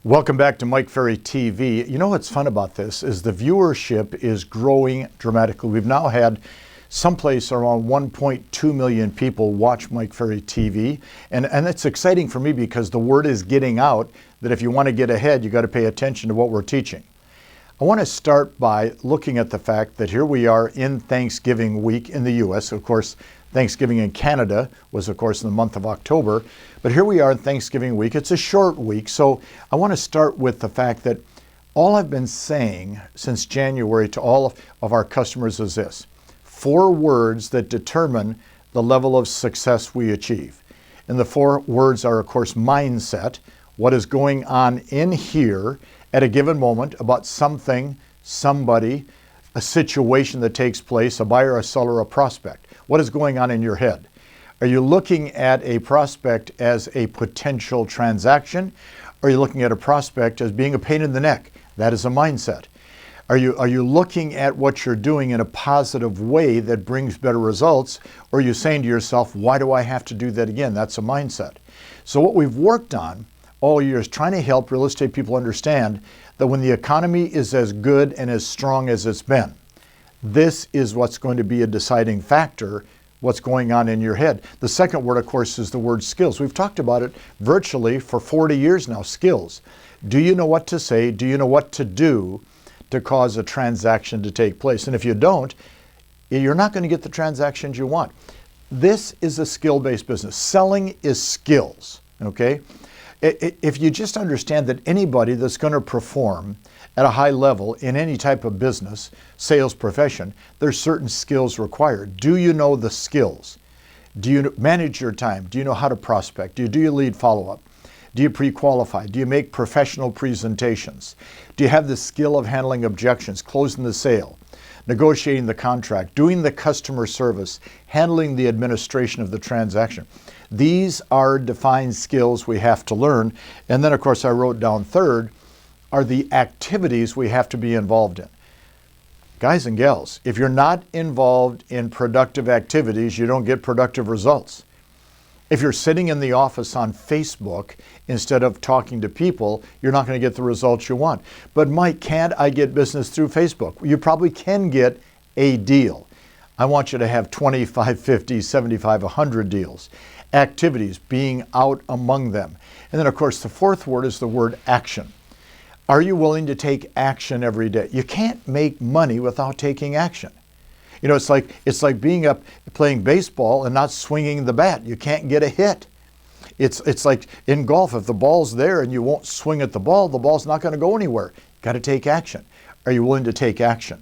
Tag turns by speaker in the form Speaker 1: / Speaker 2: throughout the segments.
Speaker 1: Welcome back to Mike Ferry TV. You know what's fun about this is the viewership is growing dramatically. We've now had someplace around 1.2 million people watch Mike Ferry TV. And it's exciting for me because the word is getting out that if you want to get ahead, you got to pay attention to what we're teaching. I want to start by looking at the fact that here we are in Thanksgiving week in the U.S. Of course, Thanksgiving in Canada was, of course, in the month of October. But here we are in Thanksgiving week. It's a short week. So I want to start with the fact that all I've been saying since January to all of our customers is this: 4 words that determine the level of success we achieve. And the 4 words are, of course, mindset, what is going on in here at a given moment about something, somebody, a situation that takes place, a buyer, a seller, a prospect. What is going on in your head? Are you looking at a prospect as a potential transaction? Or are you looking at a prospect as being a pain in the neck? That is a mindset. Are you looking at what you're doing in a positive way that brings better results? Or are you saying to yourself, why do I have to do that again? That's a mindset. So what we've worked on all year is trying to help real estate people understand that when the economy is as good and as strong as it's been, this is what's going to be a deciding factor, what's going on in your head. The second word, of course, is the word skills. We've talked about it virtually for 40 years now, skills. Do you know what to say? Do you know what to do to cause a transaction to take place? And if you don't, you're not going to get the transactions you want. This is a skill-based business. Selling is skills, okay? If you just understand that anybody that's going to perform at a high level in any type of business, sales profession, there's certain skills required. Do you know the skills? Do you manage your time? Do you know how to prospect? Do you lead follow-up? Do you pre-qualify? Do you make professional presentations? Do you have the skill of handling objections, closing the sale, negotiating the contract, doing the customer service, handling the administration of the transaction? These are defined skills we have to learn. And then, of course, I wrote down third are the activities we have to be involved in. Guys and gals, if you're not involved in productive activities, you don't get productive results. If you're sitting in the office on Facebook instead of talking to people, you're not going to get the results you want. But Mike, can't I get business through Facebook? You probably can get a deal. I want you to have 25, 50, 75, 100 deals. Activities, being out among them. And then, of course, the fourth word is the word action. Are you willing to take action every day? You can't make money without taking action. You know, it's like being up playing baseball and not swinging the bat. You can't get a hit. It's like in golf, if the ball's there and you won't swing at the ball's not going to go anywhere. Got to take action. Are you willing to take action?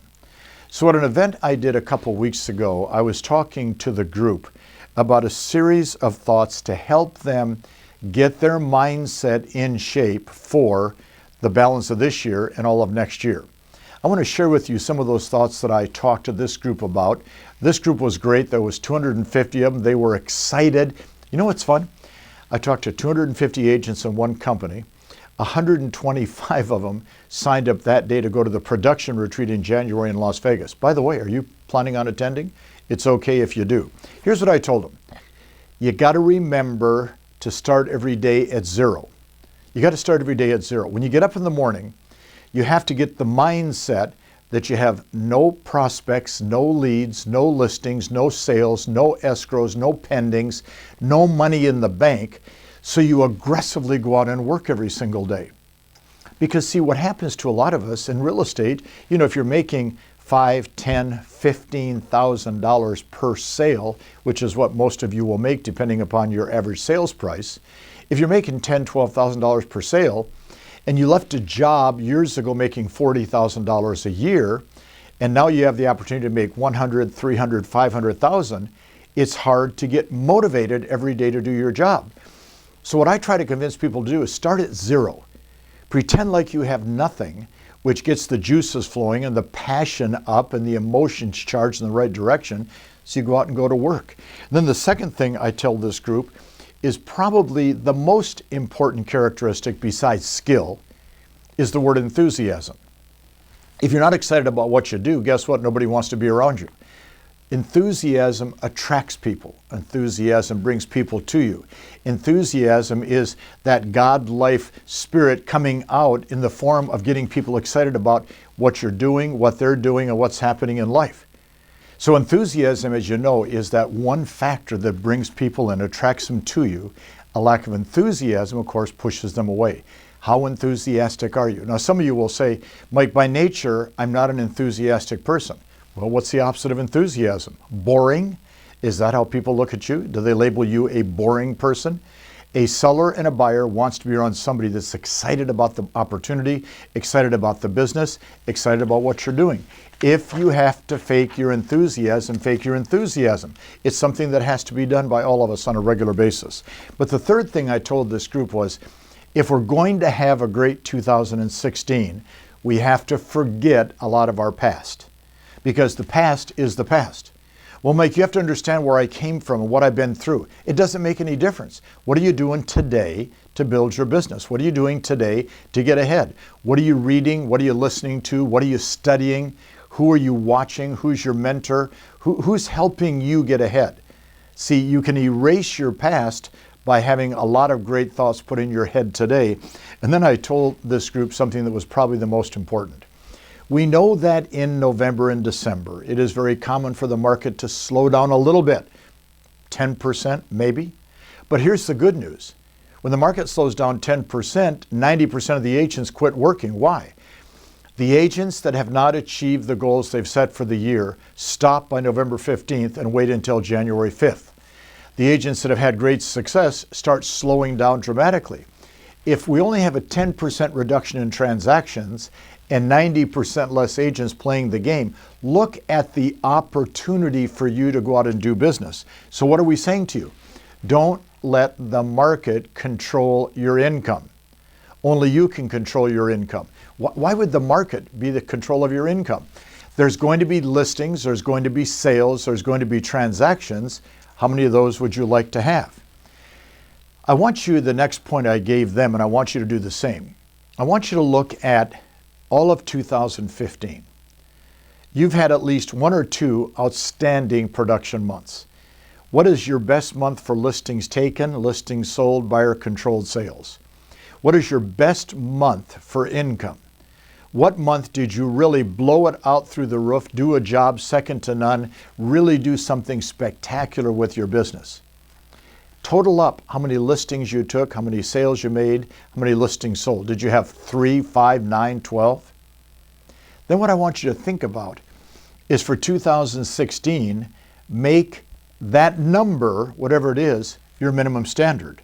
Speaker 1: So at an event I did a couple weeks ago, I was talking to the group about a series of thoughts to help them get their mindset in shape for the balance of this year and all of next year. I want to share with you some of those thoughts that I talked to this group about. This group was great. There was 250 of them. They were excited. You know what's fun? I talked to 250 agents in one company. 125 of them signed up that day to go to the production retreat in January in Las Vegas. By the way, are you planning on attending? It's okay if you do. Here's what I told them. You got to remember to start every day at 0. You got to start every day at 0. When you get up in the morning, you have to get the mindset that you have no prospects, no leads, no listings, no sales, no escrows, no pendings, no money in the bank. So you aggressively go out and work every single day. Because see, what happens to a lot of us in real estate, you know, if you're making $5,000, $10,000, $15,000 per sale, which is what most of you will make depending upon your average sales price. If you're making $10,000, $12,000 per sale, and you left a job years ago making $40,000 a year, and now you have the opportunity to make $100,000, $300,000, $500,000, it's hard to get motivated every day to do your job. So what I try to convince people to do is start at 0. Pretend like you have nothing, which gets the juices flowing and the passion up and the emotions charged in the right direction, so you go out and go to work. And then the second thing I tell this group is probably the most important characteristic besides skill is the word enthusiasm. If you're not excited about what you do, guess what? Nobody wants to be around you. Enthusiasm attracts people. Enthusiasm brings people to you. Enthusiasm is that God-life spirit coming out in the form of getting people excited about what you're doing, what they're doing, and what's happening in life. So enthusiasm, as you know, is that one factor that brings people and attracts them to you. A lack of enthusiasm, of course, pushes them away. How enthusiastic are you? Now, some of you will say, Mike, by nature, I'm not an enthusiastic person. Well, what's the opposite of enthusiasm? Boring? Is that how people look at you? Do they label you a boring person? A seller and a buyer wants to be around somebody that's excited about the opportunity, excited about the business, excited about what you're doing. If you have to fake your enthusiasm, fake your enthusiasm. It's something that has to be done by all of us on a regular basis. But the third thing I told this group was, if we're going to have a great 2016, we have to forget a lot of our past. Because the past is the past. Well, Mike, you have to understand where I came from and what I've been through. It doesn't make any difference. What are you doing today to build your business? What are you doing today to get ahead? What are you reading? What are you listening to? What are you studying? Who are you watching? Who's your mentor? Who's helping you get ahead? See, you can erase your past by having a lot of great thoughts put in your head today. And then I told this group something that was probably the most important. We know that in November and December, it is very common for the market to slow down a little bit, 10% maybe. But here's the good news. When the market slows down 10%, 90% of the agents quit working. Why? The agents that have not achieved the goals they've set for the year stop by November 15th and wait until January 5th. The agents that have had great success start slowing down dramatically. If we only have a 10% reduction in transactions and 90% less agents playing the game, look at the opportunity for you to go out and do business. So what are we saying to you? Don't let the market control your income. Only you can control your income. Why would the market be the control of your income? There's going to be listings, there's going to be sales, there's going to be transactions. How many of those would you like to have? I want you, the next point I gave them, and I want you to do the same. I want you to look at all of 2015. You've had at least one or two outstanding production months. What is your best month for listings taken, listings sold, buyer controlled sales? What is your best month for income? What month did you really blow it out through the roof, do a job second to none, really do something spectacular with your business? Total up how many listings you took, how many sales you made, how many listings sold. Did you have 3, 5, 9, 12? Then what I want you to think about is for 2016, make that number, whatever it is, your minimum standard.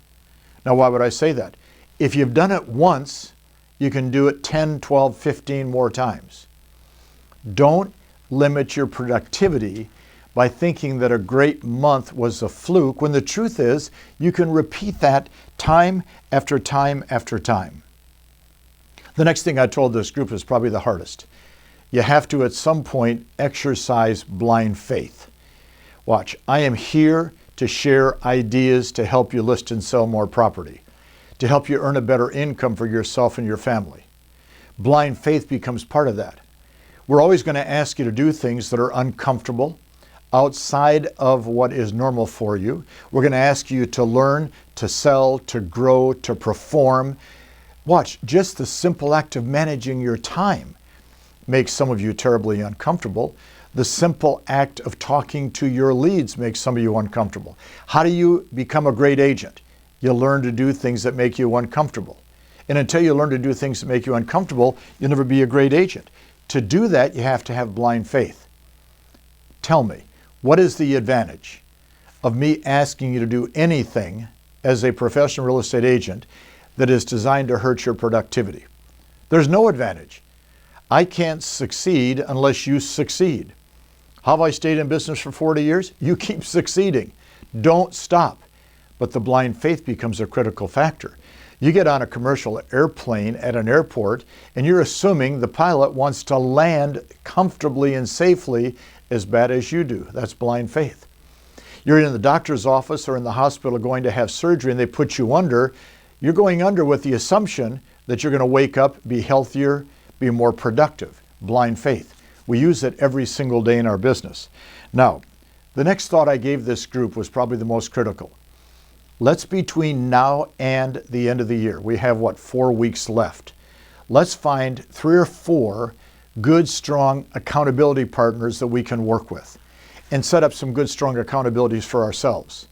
Speaker 1: Now, why would I say that? If you've done it once, you can do it 10, 12, 15 more times. Don't limit your productivity by thinking that a great month was a fluke, when the truth is you can repeat that time after time after time. The next thing I told this group is probably the hardest. You have to at some point exercise blind faith. Watch, I am here to share ideas to help you list and sell more property, to help you earn a better income for yourself and your family. Blind faith becomes part of that. We're always going to ask you to do things that are uncomfortable, outside of what is normal for you. We're going to ask you to learn, to sell, to grow, to perform. Watch, just the simple act of managing your time makes some of you terribly uncomfortable. The simple act of talking to your leads makes some of you uncomfortable. How do you become a great agent? You learn to do things that make you uncomfortable. And until you learn to do things that make you uncomfortable, you'll never be a great agent. To do that, you have to have blind faith. Tell me, what is the advantage of me asking you to do anything as a professional real estate agent that is designed to hurt your productivity? There's no advantage. I can't succeed unless you succeed. How have I stayed in business for 40 years? You keep succeeding. Don't stop. But the blind faith becomes a critical factor. You get on a commercial airplane at an airport and you're assuming the pilot wants to land comfortably and safely as bad as you do. That's blind faith. You're in the doctor's office or in the hospital going to have surgery and they put you under. You're going under with the assumption that you're going to wake up, be healthier, be more productive. Blind faith. We use it every single day in our business. Now, The next thought I gave this group was probably the most critical. Let's, between now and the end of the year, we have what, 4 weeks left. Let's find 3 or 4 good, strong accountability partners that we can work with and set up some good, strong accountabilities for ourselves.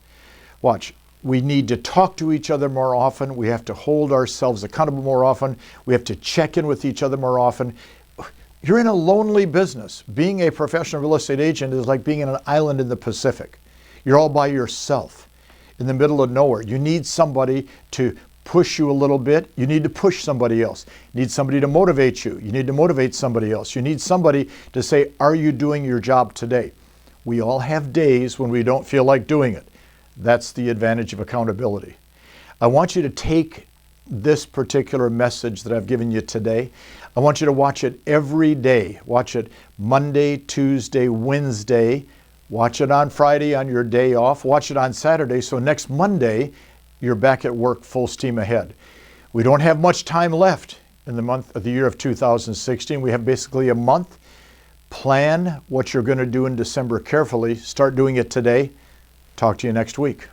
Speaker 1: Watch, we need to talk to each other more often. We have to hold ourselves accountable more often. We have to check in with each other more often. You're in a lonely business. Being a professional real estate agent is like being in an island in the Pacific. You're all by yourself in the middle of nowhere. You need somebody to push you a little bit. You need to push somebody else. You need somebody to motivate you. You need to motivate somebody else. You need somebody to say, are you doing your job today? We all have days when we don't feel like doing it. That's the advantage of accountability. I want you to take this particular message that I've given you today. I want you to watch it every day. Watch it Monday, Tuesday, Wednesday. Watch it on Friday on your day off. Watch it on Saturday. So next Monday, you're back at work full steam ahead. We don't have much time left in the year of 2016. We have basically a month. Plan what you're going to do in December carefully. Start doing it today. Talk to you next week.